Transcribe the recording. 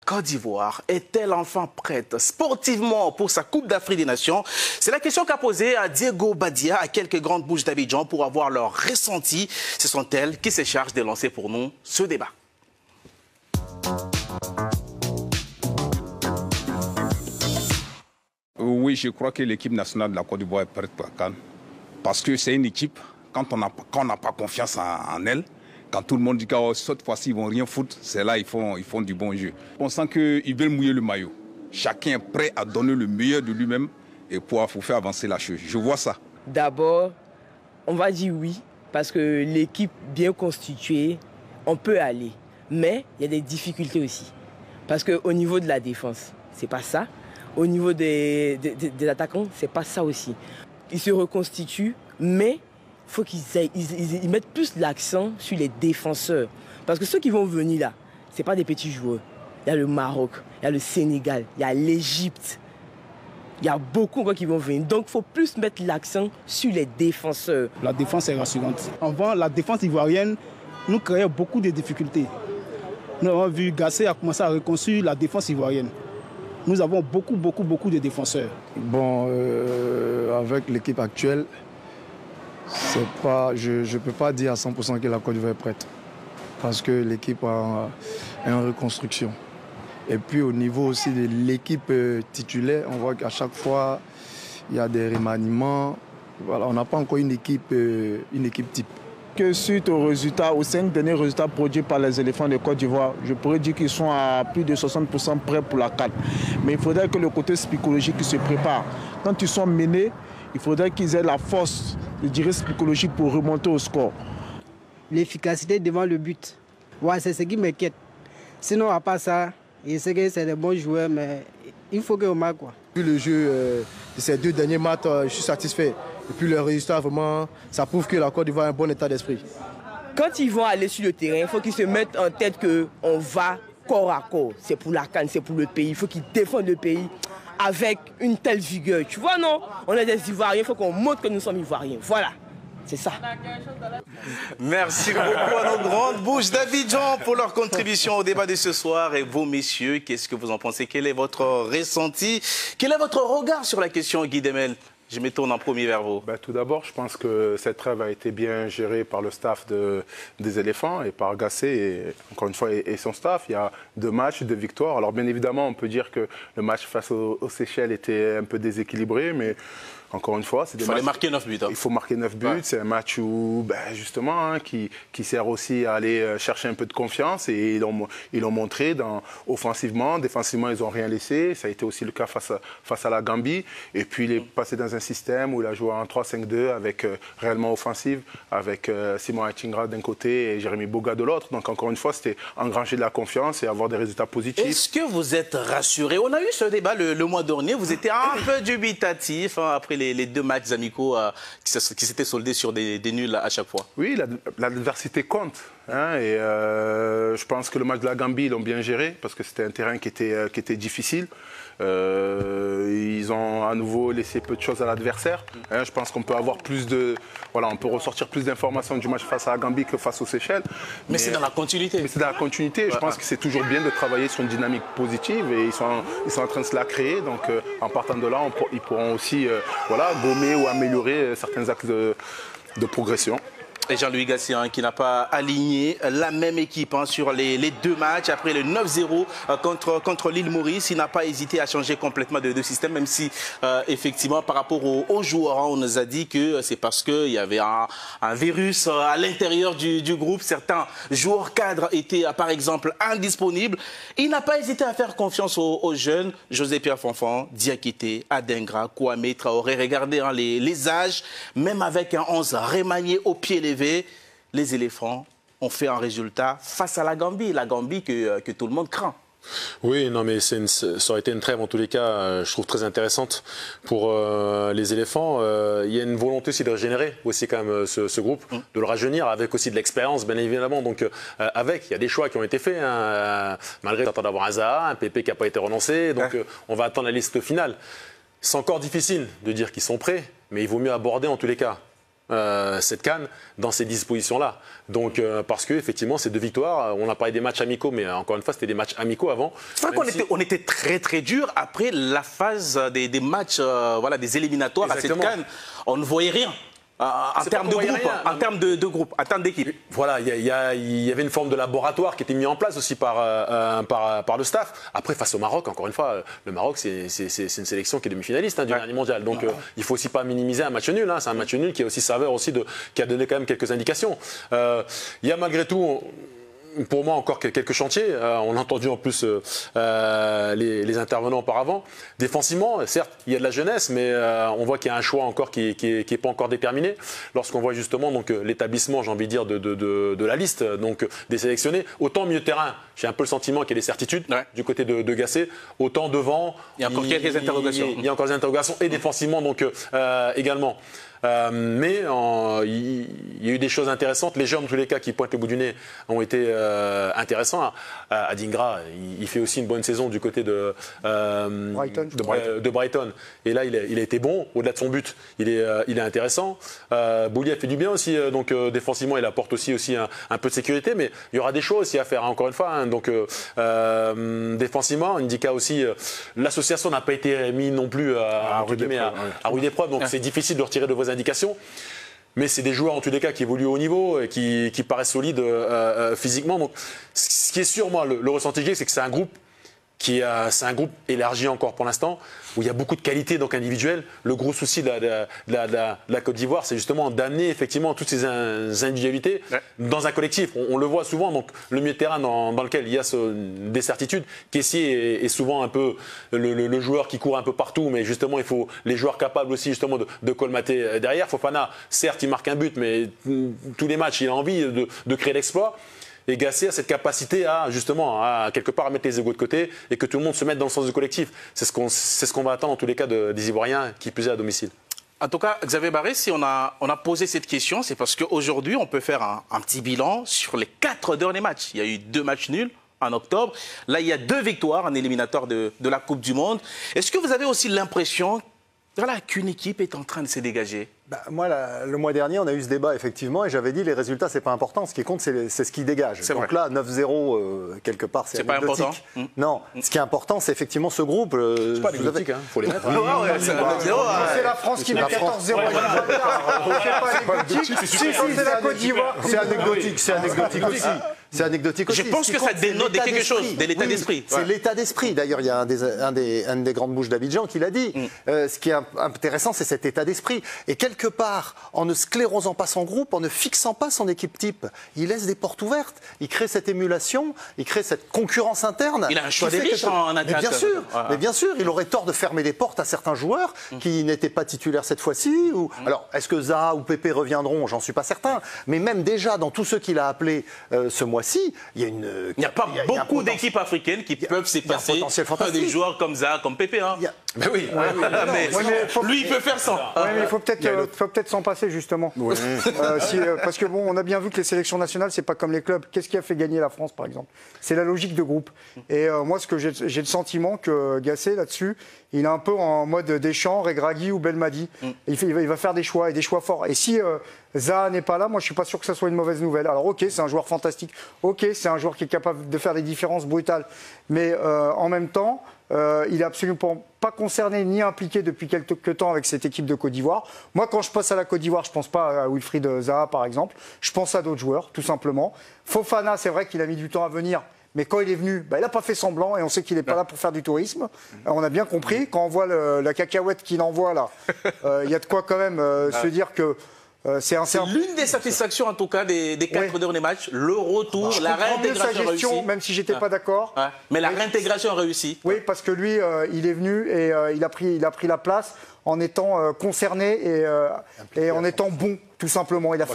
Côte d'Ivoire est-elle enfin prête sportivement pour sa Coupe d'Afrique des Nations? C'est la question qu'a posée à Diego Badia à quelques grandes bouches d'Abidjan pour avoir leur ressenti. Ce sont elles qui se chargent de lancer pour nous ce débat. Oui, je crois que l'équipe nationale de la Côte d'Ivoire est prête pour la CAN. Parce que c'est une équipe, quand on n'a pas confiance en elle, quand tout le monde dit que cette fois-ci, ils ne vont rien foutre, c'est là qu'ils font du bon jeu. On sent qu'ils veulent mouiller le maillot. Chacun est prêt à donner le meilleur de lui-même et pour faire avancer la chose. Je vois ça. D'abord, on va dire oui, parce que l'équipe bien constituée, on peut aller. Mais il y a des difficultés aussi. Parce qu'au niveau de la défense, c'est pas ça. Au niveau des attaquants, c'est pas ça aussi. Ils se reconstituent, mais il faut qu'ils mettent plus l'accent sur les défenseurs. Parce que ceux qui vont venir là, ce pas des petits joueurs. Il y a le Maroc, il y a le Sénégal, il y a l'Égypte. Il y a beaucoup qui vont venir. Donc il faut plus mettre l'accent sur les défenseurs. La défense est rassurante. Avant, la défense ivoirienne nous créait beaucoup de difficultés. Nous avons vu Gassé a commencé à reconstruire la défense ivoirienne. Nous avons beaucoup de défenseurs. Bon, avec l'équipe actuelle, je ne peux pas dire à 100% que la Côte d'Ivoire est prête. Parce que l'équipe est en reconstruction. Et puis au niveau aussi de l'équipe titulaire, on voit qu'à chaque fois, il y a des remaniements. Voilà, on n'a pas encore une équipe type. Que suite aux résultats, aux 5 derniers résultats produits par les éléphants de Côte d'Ivoire, je pourrais dire qu'ils sont à plus de 60% prêts pour la CAN. Mais il faudrait que le côté psychologique se prépare. Quand ils sont menés, il faudrait qu'ils aient la force, je dirais, psychologique pour remonter au score. L'efficacité devant le but, ouais, c'est ce qui m'inquiète. Sinon, à part ça, je sais que c'est des bons joueurs, mais il faut qu'on marque, quoi. Vu le jeu de ces 2 derniers matchs, je suis satisfait. Et puis le résultat, vraiment, ça prouve que la Côte d'Ivoire a un bon état d'esprit. Quand ils vont aller sur le terrain, il faut qu'ils se mettent en tête qu'on va corps à corps. C'est pour la CAN, c'est pour le pays. Il faut qu'ils défendent le pays avec une telle vigueur. Tu vois, non? On est des Ivoiriens, il faut qu'on montre que nous sommes Ivoiriens. Voilà. C'est ça. Merci beaucoup à nos grandes bouches d'Abidjan pour leur contribution au débat de ce soir. Et vous, messieurs, qu'est-ce que vous en pensez? Quel est votre ressenti? Quel est votre regard sur la question, Guy Demel? Je me tourne en premier vers vous. Tout d'abord, je pense que cette trêve a été bien gérée par le staff des éléphants et par Gassé, et, encore une fois, et son staff. Il y a 2 matchs, 2 victoires. Alors bien évidemment, on peut dire que le match face aux Seychelles était un peu déséquilibré, mais encore une fois, c'est des matchs... marquer 9 buts. Hein. Il faut marquer 9 buts. Ouais. C'est un match où, justement, qui sert aussi à aller chercher un peu de confiance. Et ils l'ont montré offensivement. Défensivement, ils n'ont rien laissé. Ça a été aussi le cas face à la Gambie. Et puis, il est passé dans un système où il a joué en 3-5-2 avec réellement offensive, avec Simon Achingra d'un côté et Jérémy Boga de l'autre. Donc, encore une fois, c'était engranger de la confiance et avoir des résultats positifs. Est-ce que vous êtes rassuré? On a eu ce débat le mois dernier. Vous étiez un peu dubitatif après les 2 matchs amicaux qui s'étaient soldés sur des nuls à chaque fois. Oui, l'adversité compte. Hein, et je pense que le match de la Gambie, ils l'ont bien géré parce que c'était un terrain qui était difficile. Ils ont à nouveau laissé peu de choses à l'adversaire. Hein, je pense qu'on peut avoir on peut ressortir plus d'informations du match face à la Gambie que face aux Seychelles. Mais c'est dans la continuité. Mais c'est dans la continuité. Je pense que c'est toujours bien de travailler sur une dynamique positive et ils sont en train de se la créer. Donc en partant de là, ils pourront aussi gommer ou améliorer certains axes de progression. Et Jean-Louis Gassé qui n'a pas aligné la même équipe sur les 2 matchs. Après le 9-0 contre l'île Maurice, il n'a pas hésité à changer complètement de système, même si effectivement par rapport aux joueurs, on nous a dit que c'est parce qu'il y avait un virus à l'intérieur du groupe. Certains joueurs cadres étaient par exemple indisponibles. Il n'a pas hésité à faire confiance aux jeunes. José-Pierre Fonfon, Diakité, Adingra, Kwame Traoré. Regardez les âges, même avec un 11 remanié au pied levé. Les éléphants ont fait un résultat face à la Gambie que tout le monde craint. Oui, non, mais ça aurait été une trêve en tous les cas, je trouve très intéressante pour les éléphants. Il y a une volonté aussi de régénérer aussi quand même ce groupe, de le rajeunir avec aussi de l'expérience bien évidemment. Donc il y a des choix qui ont été faits, malgré l'attente d'avoir un Zaha, un Pépé qui n'a pas été renoncé. Donc on va attendre la liste finale. C'est encore difficile de dire qu'ils sont prêts, mais il vaut mieux aborder en tous les cas cette CAN dans ces dispositions-là. Donc, parce qu'effectivement, ces 2 victoires, on a parlé des matchs amicaux, mais encore une fois, c'était des matchs amicaux avant. C'est vrai qu'on était très très dur après la phase des matchs, voilà, des éliminatoires. Exactement. À cette CAN. On ne voyait rien. En termes de groupe, en termes de groupe, en termes d'équipe. Voilà, il y avait une forme de laboratoire qui était mis en place aussi par le staff. Après, face au Maroc, encore une fois, le Maroc, c'est une sélection qui est demi-finaliste du dernier mondial. Donc, il ne faut aussi pas minimiser un match nul. C'est un match nul qui a aussi saveur aussi qui a donné quand même quelques indications. Il y a malgré tout, pour moi, encore quelques chantiers. On a entendu en plus les intervenants auparavant. Défensivement, certes, il y a de la jeunesse, mais on voit qu'il y a un choix encore qui est pas encore déterminé. Lorsqu'on voit justement l'établissement, j'ai envie de dire, de la liste des sélectionnés, autant milieu de terrain, j'ai un peu le sentiment qu'il y a des certitudes du côté de Gasset, autant devant. Il y a encore quelques interrogations. Il y a encore des interrogations et défensivement également. Mais il y a eu des choses intéressantes. Les jeunes, en tous les cas, qui pointent le bout du nez, ont été intéressants. Adingra, il fait aussi une bonne saison du côté de Brighton. Et là, il a été bon. Au-delà de son but, il est intéressant. Bouli a fait du bien aussi. Donc, défensivement, il apporte aussi un peu de sécurité. Mais il y aura des choses aussi à faire, encore une fois. Donc, défensivement, Ndika aussi, l'association n'a pas été mise non plus à rude épreuve. Donc, c'est difficile de retirer de vos indications. Mais c'est des joueurs en tous les cas qui évoluent au haut niveau et qui paraissent solides physiquement. Donc, ce qui est sûr, moi, le ressenti que j'ai, c'est que c'est un groupe c'est un groupe élargi encore pour l'instant, où il y a beaucoup de qualités individuelles. Le gros souci de la Côte d'Ivoire, c'est justement d'amener effectivement toutes ces individualités dans un collectif. On le voit souvent, donc le milieu de terrain dans lequel il y a des certitudes. Kessié est souvent un peu le joueur qui court un peu partout, mais justement il faut les joueurs capables aussi justement de colmater derrière. Fofana, certes, il marque un but, mais tous les matchs, il a envie de créer l'exploit. Et Gasset a cette capacité à quelque part mettre les égos de côté et que tout le monde se mette dans le sens du collectif. C'est ce qu'on va attendre en tous les cas des Ivoiriens qui plus est à domicile. En tout cas, Xavier Barré, si on a posé cette question, c'est parce qu'aujourd'hui, on peut faire un petit bilan sur les 4 derniers matchs. Il y a eu 2 matchs nuls en octobre. Là, il y a 2 victoires en éliminatoire de la Coupe du Monde. Est-ce que vous avez aussi l'impression qu'une équipe est en train de se dégager? Moi, le mois dernier, on a eu ce débat, effectivement, et j'avais dit les résultats, c'est pas important. Ce qui compte, c'est ce qui dégage. Donc là, 9-0, quelque part, c'est anecdotique. Pas important. Non, ce qui est important, c'est effectivement ce groupe. C'est pas anecdotique, il faut les mettre. C'est la France qui met 14-0. C'est pas anecdotique. C'est la Côte d'Ivoire. C'est anecdotique aussi. C'est anecdotique aussi. Je pense que ça dénote de quelque chose, de l'état d'esprit. C'est l'état d'esprit. D'ailleurs, il y a un des grandes bouches d'Abidjan qui l'a dit. Ce qui est intéressant, c'est cet état d'esprit. Et quelque part, en ne sclérosant pas son groupe, en ne fixant pas son équipe type, il laisse des portes ouvertes. Il crée cette émulation, il crée cette concurrence interne. Il a un choix des riches en attaque. Mais bien sûr, il aurait tort de fermer les portes à certains joueurs qui n'étaient pas titulaires cette fois-ci. Alors, est-ce que Zaha ou Pépé reviendront? J'en suis pas certain. Mais même déjà, dans tous ceux qu'il a appelés ce mois-ci, il n'y a pas beaucoup d'équipes africaines qui peuvent s'effacer des joueurs comme Zaha, comme Pépé. Mais oui. Lui, il peut faire ça. Mais il faut peut-être s'en passer, justement. Parce que bon, on a bien vu que les sélections nationales, c'est pas comme les clubs. Qu'est-ce qui a fait gagner la France, par exemple? C'est la logique de groupe. Et moi, j'ai le sentiment que Gasset, là-dessus, il est un peu en mode Deschamps, Regragui ou Belmadi. Il va faire des choix, et des choix forts. Et si Zaha n'est pas là, moi, je suis pas sûr que ça soit une mauvaise nouvelle. Alors, ok, c'est un joueur fantastique. Ok, c'est un joueur qui est capable de faire des différences brutales. Mais en même temps, il n'est absolument pas concerné ni impliqué depuis quelques temps avec cette équipe de Côte d'Ivoire. Moi, quand je passe à la Côte d'Ivoire, je ne pense pas à Wilfried Zaha, par exemple. Je pense à d'autres joueurs, tout simplement. Fofana, c'est vrai qu'il a mis du temps à venir. Mais quand il est venu, il n'a pas fait semblant et on sait qu'il n'est pas là pour faire du tourisme. On a bien compris. Quand on voit la cacahuète qu'il envoie là, il y a de quoi quand même se dire que c'est l'une des satisfactions en tout cas des 4 derniers matchs, le retour, la réintégration réussie. Même si j'étais pas d'accord. Mais la réintégration réussie. Oui, parce que lui, il est venu et il a pris la place en étant concerné et en étant bon, tout simplement. Il a fait